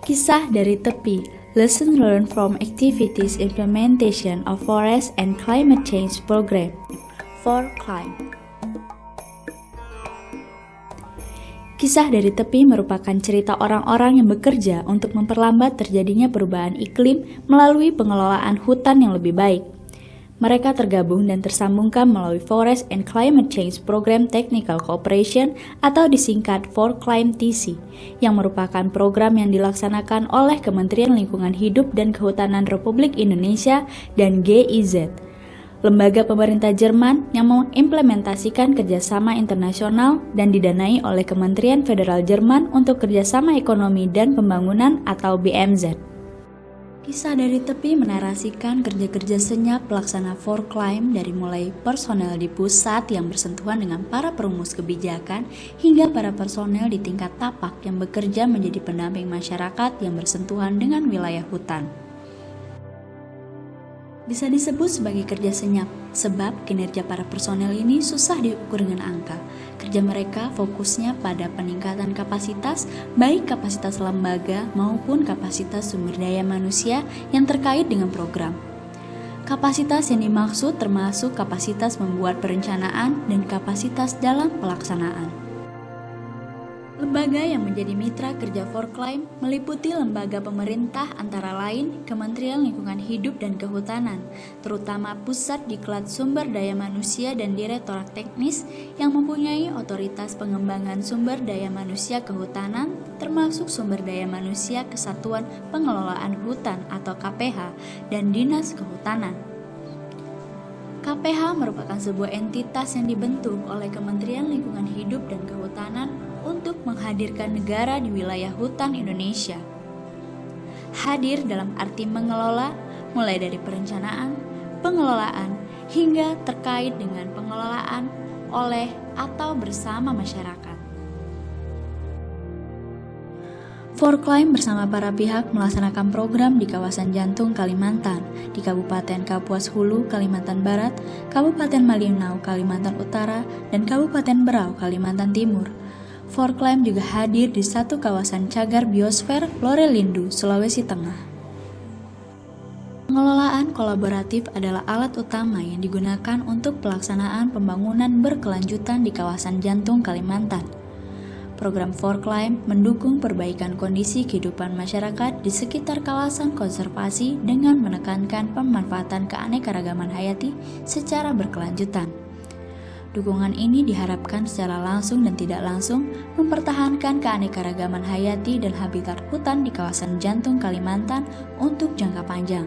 Kisah dari tepi, lesson learned from activities implementation of forest and climate change program, ForClim. Kisah dari tepi merupakan cerita orang-orang yang bekerja untuk memperlambat terjadinya perubahan iklim melalui pengelolaan hutan yang lebih baik. Mereka tergabung dan tersambungkan melalui Forest and Climate Change Program Technical Cooperation atau disingkat ForClim TC, yang merupakan program yang dilaksanakan oleh Kementerian Lingkungan Hidup dan Kehutanan Republik Indonesia dan GIZ, lembaga pemerintah Jerman yang mengimplementasikan kerjasama internasional dan didanai oleh Kementerian Federal Jerman untuk Kerjasama Ekonomi dan Pembangunan atau BMZ. Kisah dari tepi menarasikan kerja-kerja senyap pelaksana ForClim dari mulai personel di pusat yang bersentuhan dengan para perumus kebijakan hingga para personel di tingkat tapak yang bekerja menjadi pendamping masyarakat yang bersentuhan dengan wilayah hutan. Bisa disebut sebagai kerja senyap, sebab kinerja para personel ini susah diukur dengan angka. Kerja mereka fokusnya pada peningkatan kapasitas, baik kapasitas lembaga maupun kapasitas sumber daya manusia yang terkait dengan program. Kapasitas yang dimaksud termasuk kapasitas membuat perencanaan dan kapasitas dalam pelaksanaan. Lembaga yang menjadi mitra kerja ForClim meliputi lembaga pemerintah antara lain Kementerian Lingkungan Hidup dan Kehutanan, terutama Pusat Diklat Sumber Daya Manusia dan Direktorat Teknis yang mempunyai otoritas pengembangan sumber daya manusia kehutanan, termasuk sumber daya manusia Kesatuan Pengelolaan Hutan atau KPH dan Dinas Kehutanan. KPH merupakan sebuah entitas yang dibentuk oleh Kementerian Lingkungan Hidup dan Kehutanan untuk menghadirkan negara di wilayah hutan Indonesia. Hadir dalam arti mengelola, mulai dari perencanaan, pengelolaan, hingga terkait dengan pengelolaan oleh atau bersama masyarakat. ForClim bersama para pihak melaksanakan program di kawasan jantung Kalimantan, di Kabupaten Kapuas Hulu, Kalimantan Barat, Kabupaten Malinau, Kalimantan Utara, dan Kabupaten Berau, Kalimantan Timur. ForClim juga hadir di satu kawasan cagar biosfer Lorelindu, Sulawesi Tengah. Pengelolaan kolaboratif adalah alat utama yang digunakan untuk pelaksanaan pembangunan berkelanjutan di kawasan jantung Kalimantan. Program ForClim mendukung perbaikan kondisi kehidupan masyarakat di sekitar kawasan konservasi dengan menekankan pemanfaatan keanekaragaman hayati secara berkelanjutan. Dukungan ini diharapkan secara langsung dan tidak langsung mempertahankan keanekaragaman hayati dan habitat hutan di kawasan jantung Kalimantan untuk jangka panjang.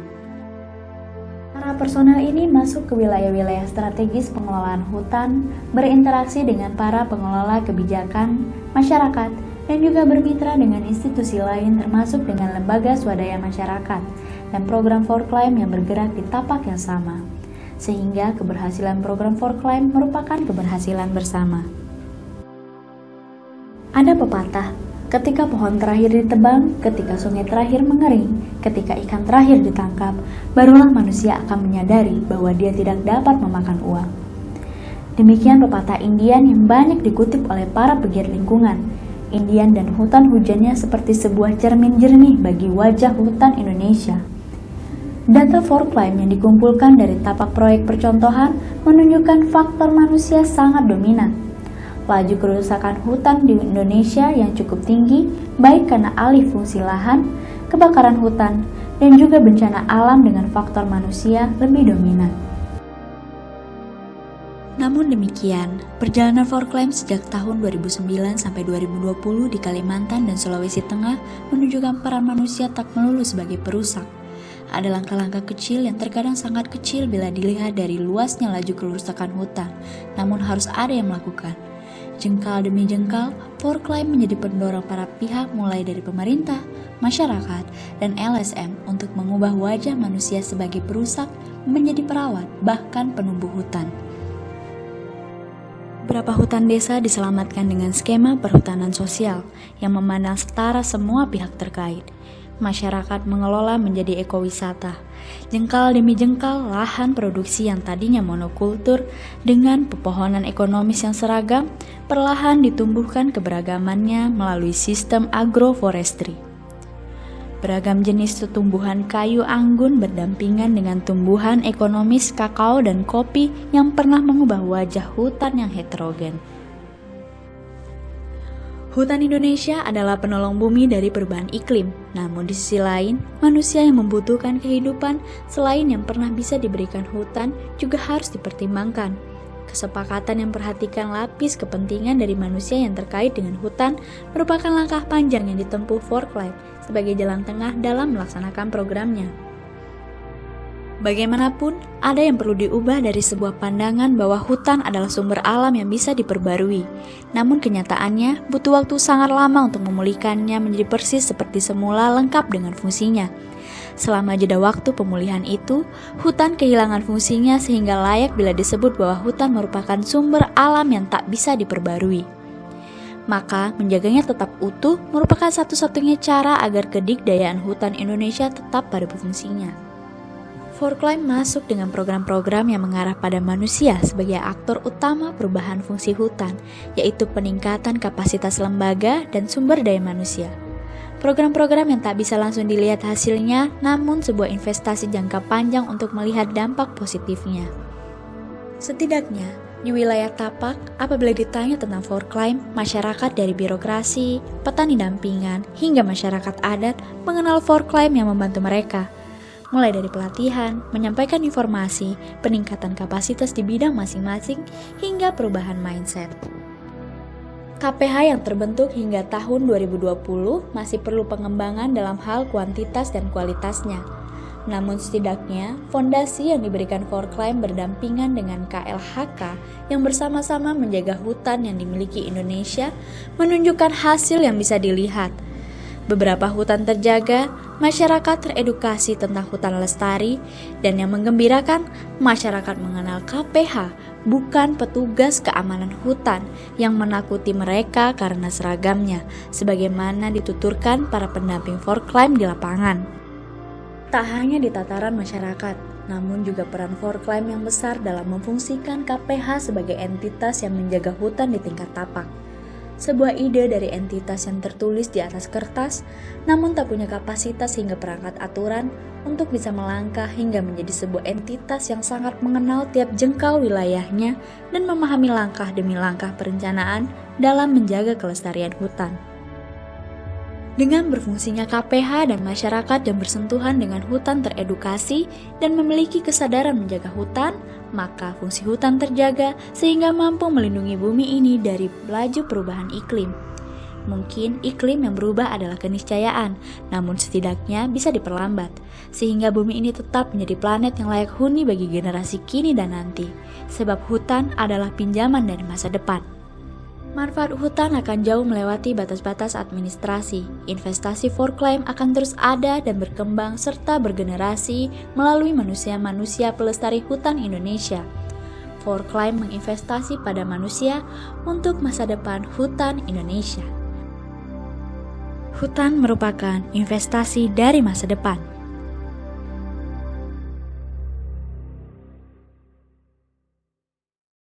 Para personel ini masuk ke wilayah-wilayah strategis pengelolaan hutan, berinteraksi dengan para pengelola kebijakan, masyarakat, dan juga bermitra dengan institusi lain termasuk dengan lembaga swadaya masyarakat dan program ForClim yang bergerak di tapak yang sama. Sehingga keberhasilan program ForClim merupakan keberhasilan bersama. Ada pepatah, ketika pohon terakhir ditebang, ketika sungai terakhir mengering, ketika ikan terakhir ditangkap, barulah manusia akan menyadari bahwa dia tidak dapat memakan uang. Demikian pepatah Indian yang banyak dikutip oleh para pegiat lingkungan. Indian dan hutan hujannya seperti sebuah cermin jernih bagi wajah hutan Indonesia. Data ForClim yang dikumpulkan dari tapak proyek percontohan menunjukkan faktor manusia sangat dominan. Laju kerusakan hutan di Indonesia yang cukup tinggi, baik karena alih fungsi lahan, kebakaran hutan, dan juga bencana alam dengan faktor manusia lebih dominan. Namun demikian, perjalanan ForClim sejak tahun 2009 sampai 2020 di Kalimantan dan Sulawesi Tengah menunjukkan peran manusia tak melulu sebagai perusak. Ada langkah-langkah kecil yang terkadang sangat kecil bila dilihat dari luasnya laju kerusakan hutan, namun harus ada yang melakukan. Jengkal demi jengkal, ForClim menjadi pendorong para pihak mulai dari pemerintah, masyarakat, dan LSM untuk mengubah wajah manusia sebagai perusak menjadi perawat, bahkan penumbuh hutan. Beberapa hutan desa diselamatkan dengan skema perhutanan sosial yang memandang setara semua pihak terkait. Masyarakat mengelola menjadi ekowisata. Jengkal demi jengkal lahan produksi yang tadinya monokultur dengan pepohonan ekonomis yang seragam perlahan ditumbuhkan keberagamannya melalui sistem agroforestry. Beragam jenis tumbuhan kayu anggun berdampingan dengan tumbuhan ekonomis kakao dan kopi yang pernah mengubah wajah hutan yang heterogen. Hutan Indonesia adalah penolong bumi dari perubahan iklim. Namun di sisi lain, manusia yang membutuhkan kehidupan selain yang pernah bisa diberikan hutan juga harus dipertimbangkan. Kesepakatan yang memperhatikan lapis kepentingan dari manusia yang terkait dengan hutan merupakan langkah panjang yang ditempuh Forklife sebagai jalan tengah dalam melaksanakan programnya. Bagaimanapun, ada yang perlu diubah dari sebuah pandangan bahwa hutan adalah sumber alam yang bisa diperbarui. Namun kenyataannya, butuh waktu sangat lama untuk memulihkannya menjadi persis seperti semula lengkap dengan fungsinya. Selama jeda waktu pemulihan itu, hutan kehilangan fungsinya sehingga layak bila disebut bahwa hutan merupakan sumber alam yang tak bisa diperbarui. Maka, menjaganya tetap utuh merupakan satu-satunya cara agar kedikdayaan hutan Indonesia tetap pada fungsinya. Forklife masuk dengan program-program yang mengarah pada manusia sebagai aktor utama perubahan fungsi hutan, yaitu peningkatan kapasitas lembaga dan sumber daya manusia. Program-program yang tak bisa langsung dilihat hasilnya, namun sebuah investasi jangka panjang untuk melihat dampak positifnya. Setidaknya, di wilayah Tapak, apabila ditanya tentang Forklife, masyarakat dari birokrasi, petani dampingan, hingga masyarakat adat mengenal Forklife yang membantu mereka. Mulai dari pelatihan, menyampaikan informasi, peningkatan kapasitas di bidang masing-masing, hingga perubahan mindset. KPH yang terbentuk hingga tahun 2020 masih perlu pengembangan dalam hal kuantitas dan kualitasnya. Namun setidaknya, fondasi yang diberikan Forklife berdampingan dengan KLHK yang bersama-sama menjaga hutan yang dimiliki Indonesia menunjukkan hasil yang bisa dilihat. Beberapa hutan terjaga, masyarakat teredukasi tentang hutan lestari, dan yang menggembirakan, masyarakat mengenal KPH, bukan petugas keamanan hutan yang menakuti mereka karena seragamnya, sebagaimana dituturkan para pendamping Forklife di lapangan. Tak hanya di tataran masyarakat, namun juga peran Forklife yang besar dalam memfungsikan KPH sebagai entitas yang menjaga hutan di tingkat tapak. Sebuah ide dari entitas yang tertulis di atas kertas, namun tak punya kapasitas hingga perangkat aturan untuk bisa melangkah hingga menjadi sebuah entitas yang sangat mengenal tiap jengkal wilayahnya dan memahami langkah demi langkah perencanaan dalam menjaga kelestarian hutan. Dengan berfungsinya KPH dan masyarakat yang bersentuhan dengan hutan teredukasi dan memiliki kesadaran menjaga hutan, maka fungsi hutan terjaga sehingga mampu melindungi bumi ini dari laju perubahan iklim. Mungkin iklim yang berubah adalah keniscayaan, namun setidaknya bisa diperlambat, sehingga bumi ini tetap menjadi planet yang layak huni bagi generasi kini dan nanti, sebab hutan adalah pinjaman dari masa depan. Manfaat hutan akan jauh melewati batas-batas administrasi. Investasi Forklife akan terus ada dan berkembang serta bergenerasi melalui manusia-manusia pelestari hutan Indonesia. Forklife menginvestasi pada manusia untuk masa depan hutan Indonesia. Hutan merupakan investasi dari masa depan.